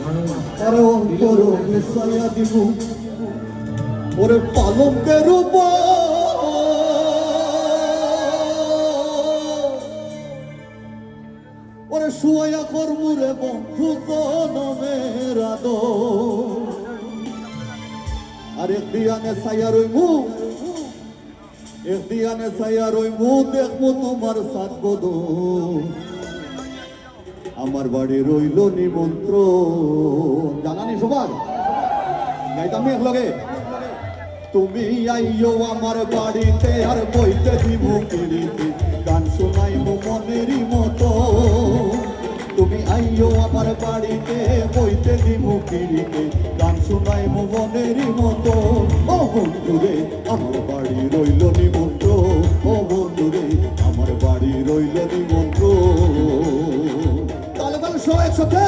আরে অন্তর মিশাইয়া দিব ওরে পালকের উপর ওরে শুয়াইয়া করমুরে বন্ধু জনমের আদর আর একদিয়ানে ছায়া রইমু একদিয়ানে ছায়া রইমু দেখমু তোমার সাত বদল আমার বাড়ি রইল নিমন্ত্রণ জানানি সবার গাইতাম এক লগে তুমি আইও আমার বাড়িতে আর বইতে দিব কিরিতে গান শোনাইব মনেরই মতো তুমি আইও আমার বাড়িতে বইতে দিব কিরিতে গান শোনাইব মনেরই মতো ও বন্ধুরে আমার বাড়ি রইল নিমন্ত্রণ ও বন্ধুরে আমার বাড়ি রইল নিমন্ত্রণ তাহলে বল সবাই একসাথে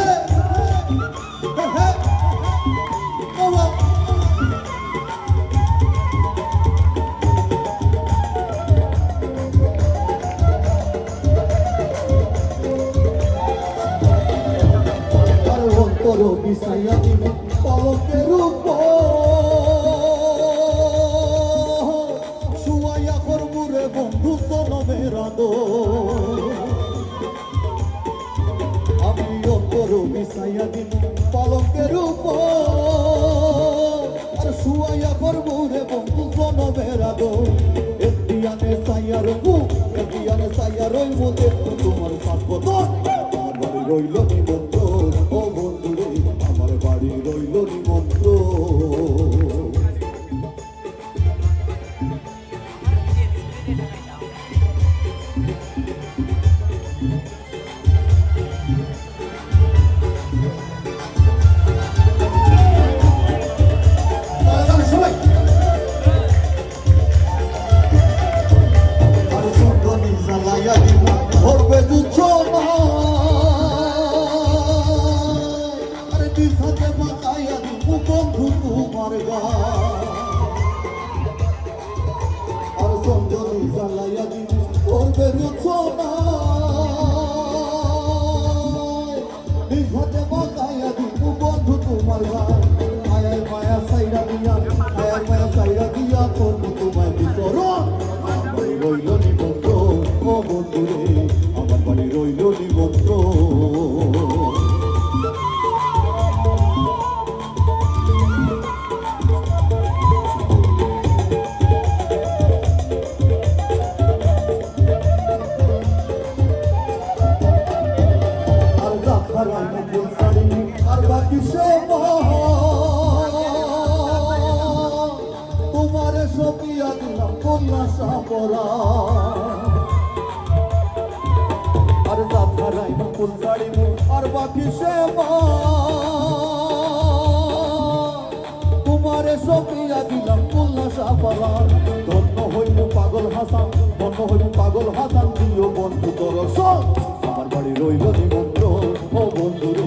বিছাইয়া দিব পলকের উপর শুয়াইয়া করমুরে বন্ধু জনমের আদর আমি অন্তর বিছাইয়া দিব পলকের উপর আর শুয়াইয়া করমুরে বন্ধু জনমের আদর একদিয়ানে ছাইয়া রইবু একদিয়ানে ছাইয়া রইবু দেখো তোমার সাত বদল আমার বাড়ি রইল নিমন্ত্রণ ও বন্ধুরে আমার বাড়ি রইল নিমন্ত্রণ সবাই আর সঙ্গনি জ্বালাইয়া দিব ধরবে যুদ্ধ না সাথে বাঁচাইয়া দিব বন্ধু তোমার আর সঞ্জনী জ্বালাইয়া দিব করবে রচনা সাথে বাঁচাইয়া দিব বন্ধু তোমার আয়ার মায়া সাইরা দিয়া আয়ার মায়া সাইরা দিয়া করবো তোমায় বিতরণ বাড়ি রইল নিমন্ত্রণ ও বন্ধুরে আমার বাড়ি রইল নিমন্ত্রণ আর বাকি তোমারে সপিয়া দিলাম কন্যা সাপরা আর যাত্রাই ফুল শাড়ি আর বাকি তোমারে সপিয়া দিলাম কন্যা সাপরা ধন্য হইল পাগল হাসান ধন্য হইল পাগল হাসান দিও বন্ধু দর্শন আমার বাড়ি রইল নিমন্ত্রণ ও বন্ধুরে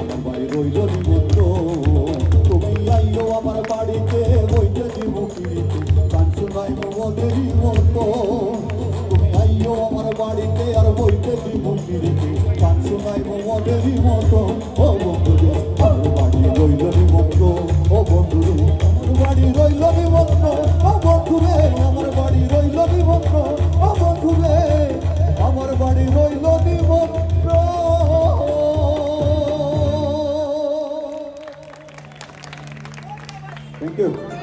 আমার বাড়ি রইল নিমন্ত্রণ তুমি আইও আমার বাড়িতে বইতে দিব কিরিতে গান শোনাইব মনেরই মতো তুমি আইও আমার বাড়িতে আর বইতে দিব কিরিতে গান শোনাইব মনেরই মতো ও বন্ধুরে আমার বাড়ি রইল নিমন্ত্রণ ও বন্ধুরে আমার বাড়ি রইল নিমন্ত্রণ ও বন্ধুরে আমার বাড়ি রইল নিমন্ত্রণ ও বন্ধুরে আমার বাড়ি রইল নিমন্ত্রণ থ্যাংক ইউ